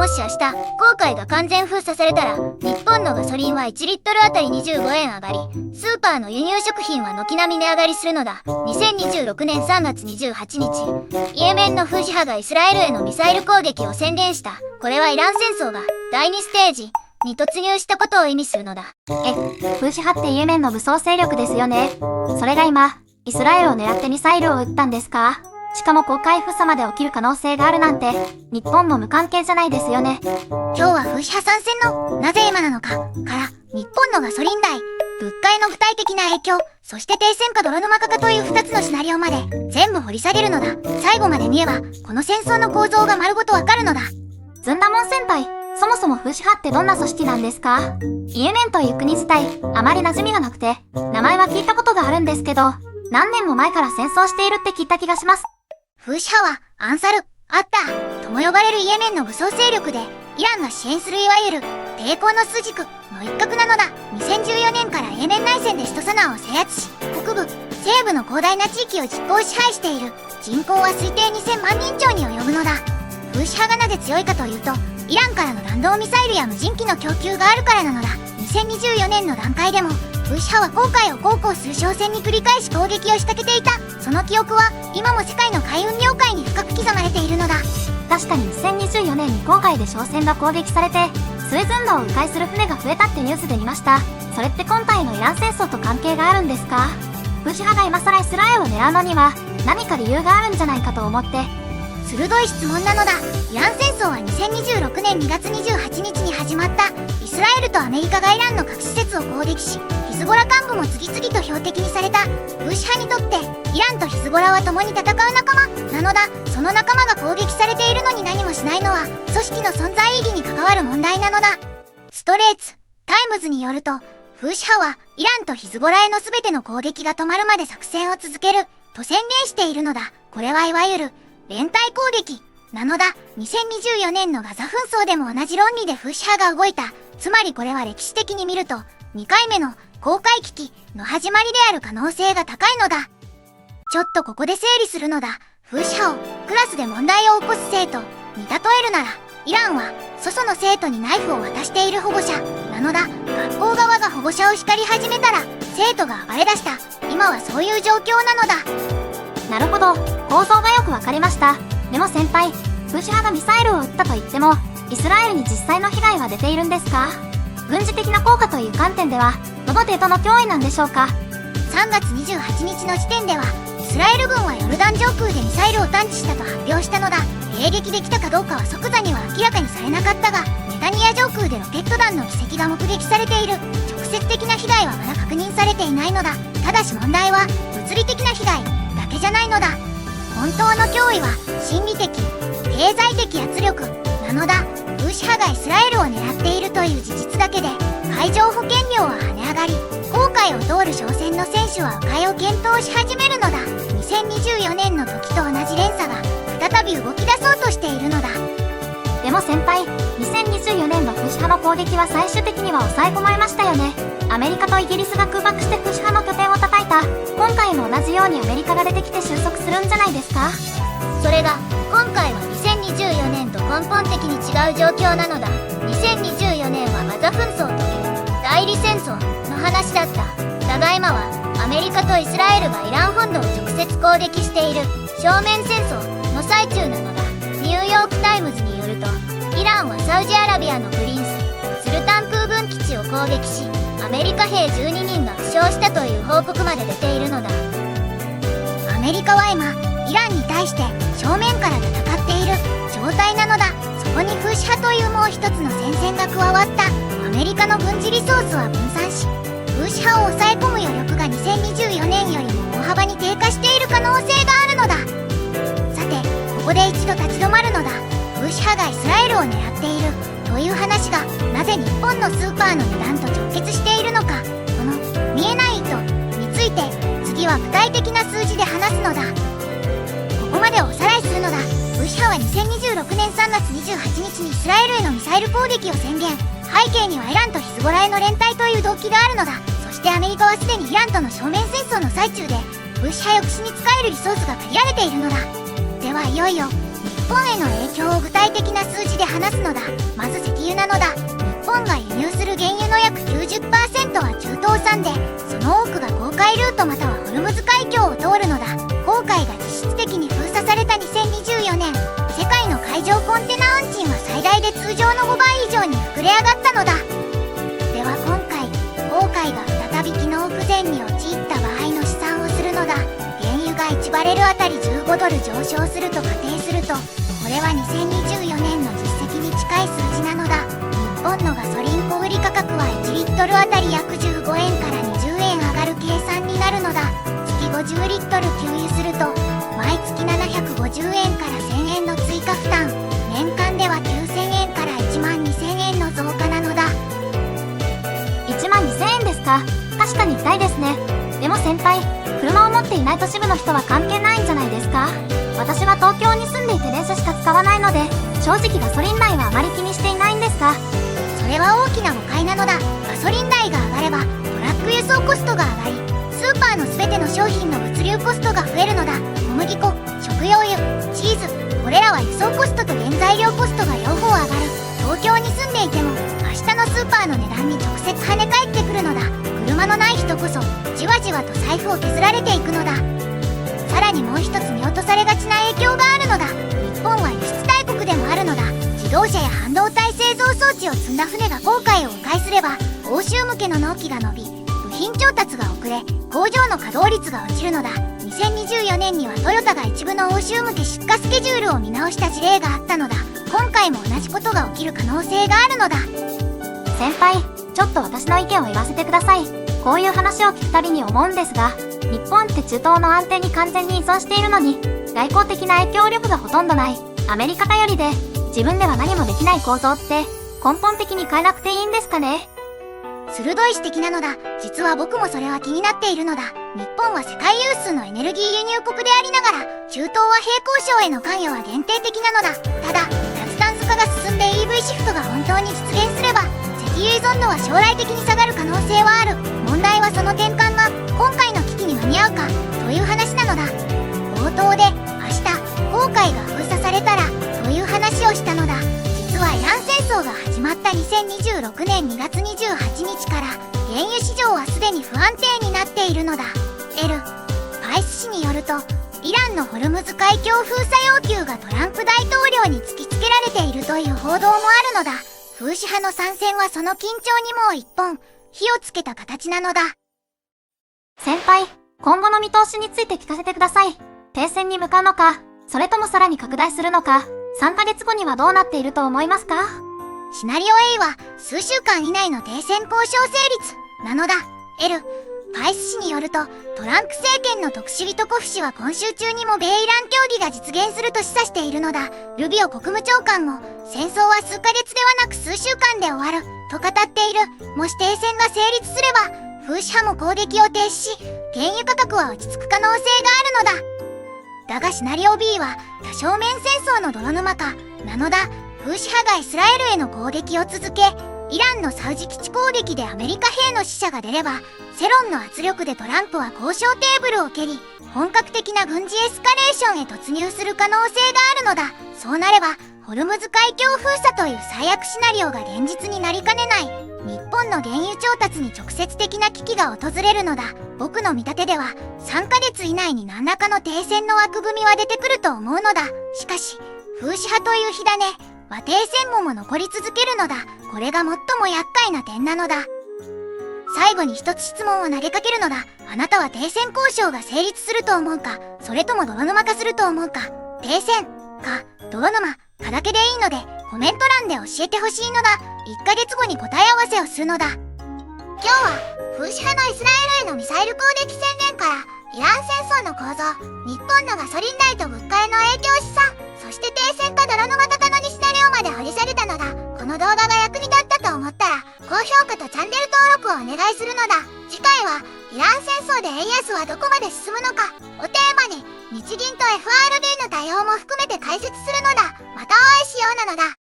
もし明日航海が完全封鎖されたら、日本のガソリンは1リットルあたり25円上がり、スーパーの輸入食品は軒並み値上がりするのだ。2026年3月28日、イエメンのフーシ派がイスラエルへのミサイル攻撃を宣言した。これはイラン戦争が第2ステージに突入したことを意味するのだ。フーシ派ってイエメンの武装勢力ですよね。それが今、イスラエルを狙ってミサイルを撃ったんですか？しかも公海封鎖まで起きる可能性があるなんて、日本も無関係じゃないですよね。今日はフーシ派参戦のなぜ今なのかから、日本のガソリン代、物価への具体的な影響、そして停戦か泥沼化かという2つのシナリオまで全部掘り下げるのだ。最後まで見ればこの戦争の構造が丸ごとわかるのだ。ずんだもん先輩、そもそもフーシ派ってどんな組織なんですか？イエメンという国自体あまり馴染みがなくて、名前は聞いたことがあるんですけど、何年も前から戦争しているって聞いた気がします。フーシ派はアンサル・アッターとも呼ばれるイエメンの武装勢力で、イランが支援するいわゆる抵抗の枢軸の一角なのだ。2014年からイエメン内戦で首都サナアを制圧し、北部、西部の広大な地域を実効支配している。人口は推定2000万人超に及ぶのだ。フーシ派がなぜ強いかというと、イランからの弾道ミサイルや無人機の供給があるからなのだ。2024年の段階でもフーシ派は航海を航行する商船に繰り返し攻撃を仕掛けていた。その記憶は今も世界の海運業界に深く刻まれているのだ。確かに2024年に航海で商船が攻撃されて、スエズ運河を迂回する船が増えたってニュースで見ました。それって今回のイラン戦争と関係があるんですか？フーシ派が今更イスラエルを狙うのには何か理由があるんじゃないかと思って。鋭い質問なのだ。イラン戦争は2026年2月28日に始まった。イスラエルとアメリカがイランの核施設を攻撃し、ヒズボラ幹部も次々と標的にされた。フーシ派にとってイランとヒズボラは共に戦う仲間なのだ。その仲間が攻撃されているのに何もしないのは組織の存在意義に関わる問題なのだ。ストレーツ・タイムズによると、フーシ派はイランとヒズボラへの全ての攻撃が止まるまで作戦を続けると宣言しているのだ。これはいわゆる連帯攻撃なのだ。2024年のガザ紛争でも同じ論理でフーシ派が動いた。つまりこれは歴史的に見ると2回目の航海危機の始まりである可能性が高いのだ。ちょっとここで整理するのだ。フーシ派をクラスで問題を起こす生徒に例えるなら、イランは粗相の生徒にナイフを渡している保護者なのだ。学校側が保護者を叱り始めたら生徒が暴れ出した。今はそういう状況なのだ。なるほど、構造がよくわかりました。でも先輩、フーシ派がミサイルを撃ったと言っても、イスラエルに実際の被害は出ているんですか？軍事的な効果という観点では、どの程度の脅威なんでしょうか？3月28日の時点では、イスラエル軍はヨルダン上空でミサイルを探知したと発表したのだ。迎撃できたかどうかは即座には明らかにされなかったが、ネタニヤ上空でロケット弾の軌跡が目撃されている。直接的な被害はまだ確認されていないのだ。ただし問題は、物理的な被害だけじゃないのだ。本当の脅威は心理的、経済的圧力なのだ。フーシ派がイスラエルを狙っているという事実だけで海上保険料は跳ね上がり、航海を通る商船の選手は迂回を検討し始めるのだ。2024年の時と同じ連鎖が再び動き出そうとしているのだ。でも先輩、2024年のフーシ派の攻撃は最終的には抑え込まれましたよね。アメリカとイギリスが空爆してフーシ派の拠点を叩いた。今回も同じようにアメリカが出てきて収束するんじゃないですか？それが今回は2024年と根本的に違う状況なのだ。2024年はガザ紛争という代理戦争の話だった。だが今はアメリカとイスラエルがイラン本土を直接攻撃している正面戦争の最中なのだ。ニューヨークタイムズによると、イランはサウジアラビアのプリンス・スルタン空軍基地を攻撃し、アメリカ兵12人が負傷したという報告まで出ているのだ。アメリカは今、イランに対して正面から戦っている状態なのだ。そこにフーシ派というもう一つの戦線が加わった。アメリカの軍事リソースは分散し、フーシ派を抑え込む余力が2024年よりも大幅に低下している可能性があるのだ。さて、ここで一度立ち止まるのだ。フーシ派がイスラエルを狙っているという話がなぜ日本のスーパーの値段と直結しているのか。この見えない糸について次は具体的な数字で話すのだ。ここまでおさらいするのだ。フーシ派は2026年3月28日にイスラエルへのミサイル攻撃を宣言。背景にはイランとヒズボラへの連帯という動機があるのだ。そしてアメリカはすでにイランとの正面戦争の最中で、フーシ派抑止に使えるリソースが限られているのだ。ではいよいよ日本への影響を具体的な数字で話すのだ。まず石油なのだ。日本が輸入する原油の約 90% は中東産で、その多くが航海ルートまたはホルムズ海峡を通るのだ。航海が実質的に封鎖された2024年、世界の海上コンテナ運賃は最大で通常の5倍以上に膨れ上がったのだ。では今回、航海が再び機能不全に陥った場合の試算をするのだ。原油が1バレルあたり15ドル上昇すると仮定すると、これは2024年の実績に近い数字なのだ。日本のガソリン小売価格は1リットルあたり約15円から20円上がる計算になるのだ。月50リットル給油すると、毎月750円から1000円の追加負担、年間では9000円から1万2000円の増加なのだ。1万2000円ですか。確かに痛いですね。でも先輩、車を持っていない都市部の人は関係ないんじゃないですか。私は東京に住んでいて電車しか使わないので、正直ガソリン代はあまり気にしていないんですが。それは大きな誤解なのだ。ガソリン代が上がればトラック輸送コストが上がり、スーパーの全ての商品の物流コストが増えるのだ。小麦粉、食用油、チーズ、これらは輸送コストと原材料コストが両方上がる。東京に住んでいても明日のスーパーの値段に直接跳ね返ってくるのだ。車のない人こそじわじわと財布を削られていくのだ。さらにもう一つ見落とされがちな影響があるのだ。日本は輸出大国でもあるのだ。自動車や半導体製造装置を積んだ船が航海を迂回すれば欧州向けの納期が伸び、部品調達が遅れ、工場の稼働率が落ちるのだ。2024年にはトヨタが一部の欧州向け出荷スケジュールを見直した事例があったのだ。今回も同じことが起きる可能性があるのだ。先輩、ちょっと私の意見を言わせてください。こういう話を聞くたびに思うんですが、日本って中東の安定に完全に依存しているのに、外交的な影響力がほとんどないアメリカ頼りで、自分では何もできない構造って根本的に変えなくていいんですかね。鋭い指摘なのだ。実は僕もそれは気になっているのだ。日本は世界有数のエネルギー輸入国でありながら、中東は平行省への関与は限定的なのだ。ただ、脱炭素化が進んで EV シフトが本当に実現すれば、石油依存度は将来的に下がる可能性はある。問題はその転換が今回の危機に間に合うかという話なのだ。冒頭で明日航海が封鎖されたらという話をしたのだ。実はイラン戦争が始まった2026年2月28日から原油市場はすでに不安定になっているのだ。パイス紙によると、イランのホルムズ海峡封鎖要求がトランプ大統領に突きつけられているという報道もあるのだ。風刺派の参戦はその緊張にもう一本火をつけた形なのだ。先輩、今後の見通しについて聞かせてください。停戦に向かうのか、それともさらに拡大するのか、3ヶ月後にはどうなっていると思いますか？シナリオ A は数週間以内の停戦交渉成立なのだ。パイス紙によると、トランプ政権の特使リトコフ氏は今週中にも米イラン協議が実現すると示唆しているのだ。ルビオ国務長官も、戦争は数ヶ月ではなく数週間で終わると語っている。もし停戦が成立すれば、風刺派も攻撃を停止し、原油価格は落ち着く可能性があるのだ。だがシナリオ B は多正面戦争の泥沼化なのだ。風刺派がイスラエルへの攻撃を続け、イランのサウジ基地攻撃でアメリカ兵の死者が出れば、世論の圧力でトランプは交渉テーブルを蹴り、本格的な軍事エスカレーションへ突入する可能性があるのだ。そうなれば、ホルムズ海峡封鎖という最悪シナリオが現実になりかねない。日本の原油調達に直接的な危機が訪れるのだ。僕の見立てでは、3ヶ月以内に何らかの停戦の枠組みは出てくると思うのだ。しかし、風刺派という火種は停戦後も残り続けるのだ。これが最も厄介な点なのだ。最後に一つ質問を投げかけるのだ。あなたは停戦交渉が成立すると思うか、それとも泥沼化すると思うか。停戦か泥沼かだけでいいのでコメント欄で教えてほしいのだ。1ヶ月後に答え合わせをするのだ。今日は風刺派のイスラエルへのミサイル攻撃宣言からイラン戦争の構造、日本のガソリン代と物価への影響試算、そして停戦か泥沼化かの2シナリオまで掘り下げたのだ。この動画が役に立ったと思ったら高評価とチャンネル登録をお願いするのだ。次回はイラン戦争で円安はどこまで進むのかをテーマに日銀と FRB の対応も含めて解説するのだ。またお会いしようなのだ。